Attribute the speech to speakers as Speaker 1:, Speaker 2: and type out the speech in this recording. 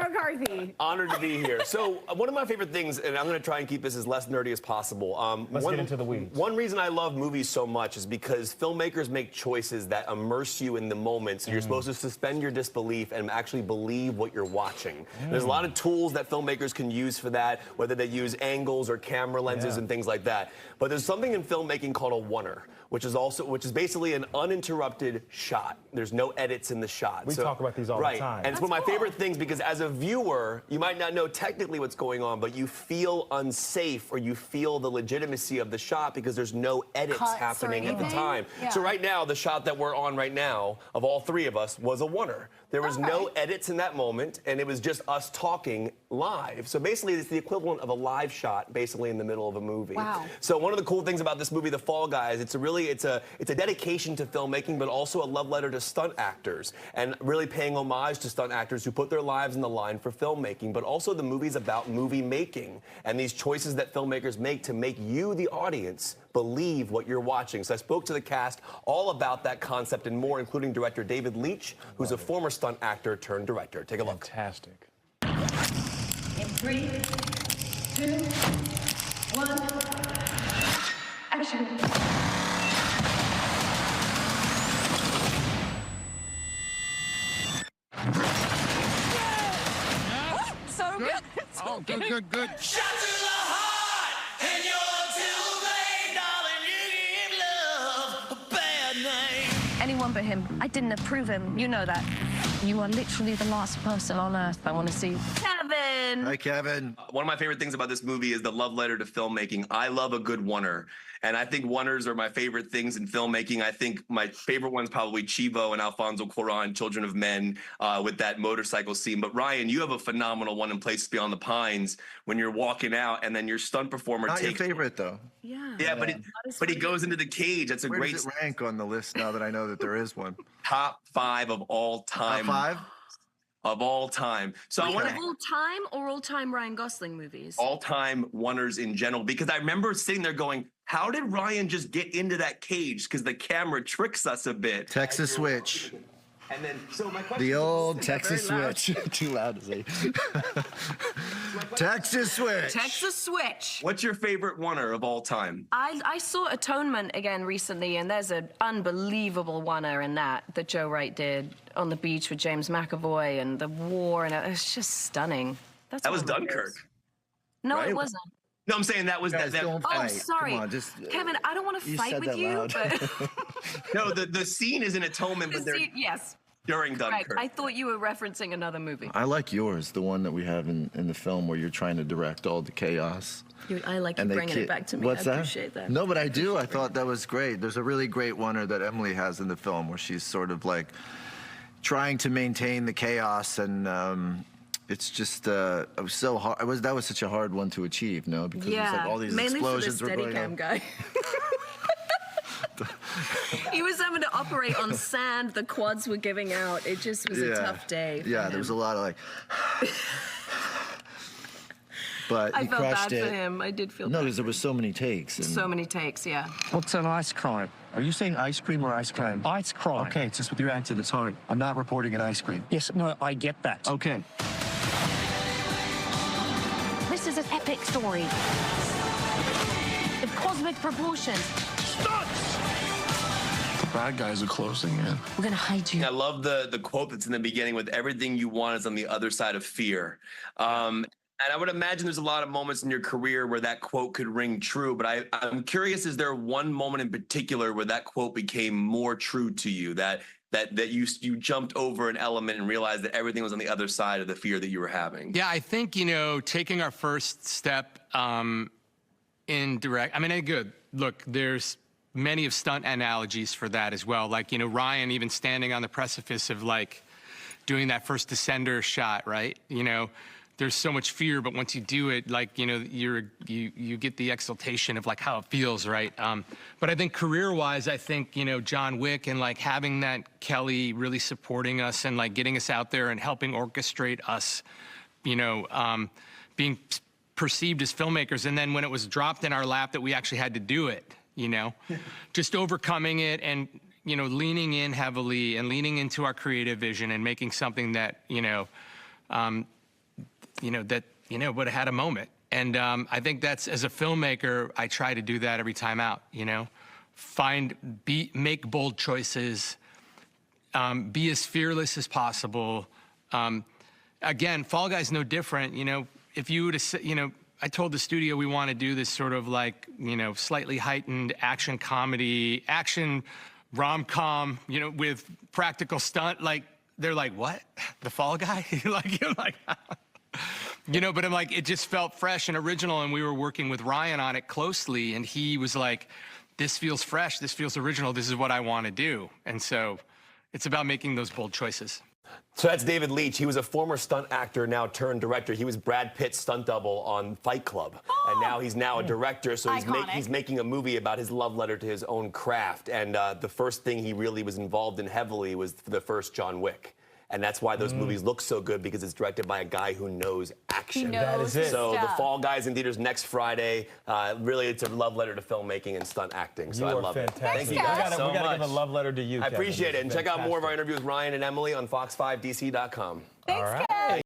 Speaker 1: McCarthy.
Speaker 2: Honored to be here. So one of my favorite things, and I'm going to try and keep this as less nerdy as possible.
Speaker 3: Let's get into the weeds.
Speaker 2: One reason I love movies so much is because filmmakers make choices that immerse you in the moment, so you're supposed to suspend your disbelief and actually believe what you're watching. There's a lot of tools that filmmakers can use for that, whether they use angles or camera lenses and things like that. But there's something in filmmaking called a oneer, which is basically an uninterrupted shot. There's no edits in the shot.
Speaker 3: We talk about these all the time.
Speaker 2: And it's one of my favorite things because as a viewer, you might not know technically what's going on, but you feel unsafe or you feel the legitimacy of the shot because there's no edits happening at the time. Yeah. So right now, the shot that we're on right now of all three of us was a oneer. There was no edits in that moment, and it was just us talking live. So basically, it's the equivalent of a live shot, basically in the middle of a movie.
Speaker 1: Wow.
Speaker 2: So one of the cool things about this movie, The Fall Guys, it's a dedication to filmmaking, but also a love letter to stunt actors, and really paying homage to stunt actors who put their lives on the line for filmmaking. But also the movie's about movie making and these choices that filmmakers make to make you, the audience, believe what you're watching. So I spoke to the cast all about that concept and more, including director David Leitch, who's a former stunt actor turned director. Take a look.
Speaker 3: Fantastic.
Speaker 4: In 3, 2, 1, action.
Speaker 1: So good.
Speaker 5: Oh, good.
Speaker 6: Shot to the heart, and you're too late, darling. You give love a bad name.
Speaker 7: Anyone but him. I didn't approve him. You know that. You are literally the last person on earth I want to see. Kevin!
Speaker 5: Hi, Kevin.
Speaker 2: One of my favorite things about this movie is the love letter to filmmaking. I love a good oneer. And I think oneers are my favorite things in filmmaking. I think my favorite one's probably Chivo and Alfonso Cuarón, Children of Men, with that motorcycle scene. But Ryan, you have a phenomenal one in Places Beyond the Pines when you're walking out and then your stunt performer
Speaker 5: Not
Speaker 2: takes...
Speaker 5: your favorite, though.
Speaker 2: Yeah, but he goes into the cage. That's a
Speaker 5: Where
Speaker 2: great...
Speaker 5: does it rank on the list now that I know that there is one?
Speaker 2: Top 5 of all time.
Speaker 5: Top 5?
Speaker 2: Of all time. So I want to...
Speaker 7: All time or all-time Ryan Gosling movies?
Speaker 2: All-time oneers in general, because I remember sitting there going, how did Ryan just get into that cage? Because the camera tricks us a bit.
Speaker 5: Texas Switch.
Speaker 2: And then, so my question
Speaker 5: The
Speaker 2: is,
Speaker 5: old Texas Switch. Too loud to say. Texas Switch.
Speaker 7: Texas Switch.
Speaker 2: what's your favorite oneer of all time?
Speaker 7: I saw Atonement again recently, and there's an unbelievable oneer in that Joe Wright did on the beach with James McAvoy and the war, and it's just stunning.
Speaker 2: That was Dunkirk.
Speaker 7: No,
Speaker 2: right?
Speaker 7: It wasn't.
Speaker 2: No, I'm saying that was
Speaker 5: Guys,
Speaker 2: that.
Speaker 5: don't
Speaker 7: Oh,
Speaker 5: fight.
Speaker 7: sorry.
Speaker 5: Come on, just,
Speaker 7: Kevin, I don't want to fight
Speaker 5: said
Speaker 7: with
Speaker 5: that
Speaker 7: you,
Speaker 5: loud.
Speaker 7: but...
Speaker 2: No, the scene is in Atonement, but they're
Speaker 7: Yes.
Speaker 2: during Dunkirk.
Speaker 7: Right. I thought you were referencing another movie.
Speaker 5: I like yours, the one that we have in the film where you're trying to direct all the chaos.
Speaker 7: I like you bringing it back to me.
Speaker 5: What's
Speaker 7: I
Speaker 5: that?
Speaker 7: appreciate that.
Speaker 5: No, but I do. I thought that was great. There's a really great oneer that Emily has in the film where she's sort of like trying to maintain the chaos, and it's just it was so hard. That was such a hard one to achieve, no? Because it's like all these explosions were going on.
Speaker 7: Mainly for the Steadicam guy. He was having to operate on sand. The quads were giving out. It just was a tough day.
Speaker 5: Yeah, there was a lot of like. But
Speaker 7: I
Speaker 5: he
Speaker 7: felt
Speaker 5: crushed
Speaker 7: bad
Speaker 5: it.
Speaker 7: for him. I did feel
Speaker 5: No,
Speaker 7: bad.
Speaker 5: because there were so many takes. And
Speaker 7: So many takes, yeah.
Speaker 8: What's an ice crime?
Speaker 9: Are you saying ice cream or ice crime?
Speaker 8: Ice crime.
Speaker 9: Okay, it's just with your accent, it's hard. I'm not reporting an ice cream.
Speaker 8: Yes, no, I get that.
Speaker 9: Okay.
Speaker 7: This is an epic story. Of cosmic proportions.
Speaker 9: The bad guys are closing in.
Speaker 7: We're gonna hide you.
Speaker 2: I love the quote that's in the beginning with everything you want is on the other side of fear. And I would imagine there's a lot of moments in your career where that quote could ring true, but I'm curious, is there one moment in particular where that quote became more true to you, that you jumped over an element and realized that everything was on the other side of the fear that you were having?
Speaker 10: Yeah, I think, taking our first step in direct, look, there's many of stunt analogies for that as well. Like, Ryan even standing on the precipice of like doing that first descender shot, right? There's so much fear, but once you do it, like, you get the exaltation of like how it feels, right? But I think career-wise, I think, John Wick and like having that Kelly really supporting us and like getting us out there and helping orchestrate us, being perceived as filmmakers. And then when it was dropped in our lap that we actually had to do it, just overcoming it and, leaning in heavily and leaning into our creative vision and making something that, that would have had a moment. And I think that's, as a filmmaker, I try to do that every time out. Make bold choices, be as fearless as possible. Again, Fall Guy's no different. If you would have, I told the studio we want to do this sort of like, slightly heightened action comedy, action rom-com, with practical stunt. Like, they're like, what? The Fall Guy? You're like, but I'm like, it just felt fresh and original, and we were working with Ryan on it closely, and he was like, this feels fresh, this feels original, this is what I want to do. And so it's about making those bold choices.
Speaker 2: So that's David Leitch. He was a former stunt actor, now turned director. He was Brad Pitt's stunt double on Fight Club. And now he's a director, so he's making a movie about his love letter to his own craft. And the first thing he really was involved in heavily was the first John Wick. And that's why those movies look so good, because it's directed by a guy who knows action.
Speaker 3: That is it.
Speaker 2: So The Fall Guy's in theaters next Friday. Really, it's a love letter to filmmaking and stunt acting. So I love it.
Speaker 3: Thank you.
Speaker 2: Thank you guys so
Speaker 3: We got to
Speaker 2: much.
Speaker 3: give a love letter to you,
Speaker 2: I
Speaker 3: Kevin.
Speaker 2: appreciate it. And check out more of our interviews with Ryan and Emily on fox5dc.com.
Speaker 3: All right.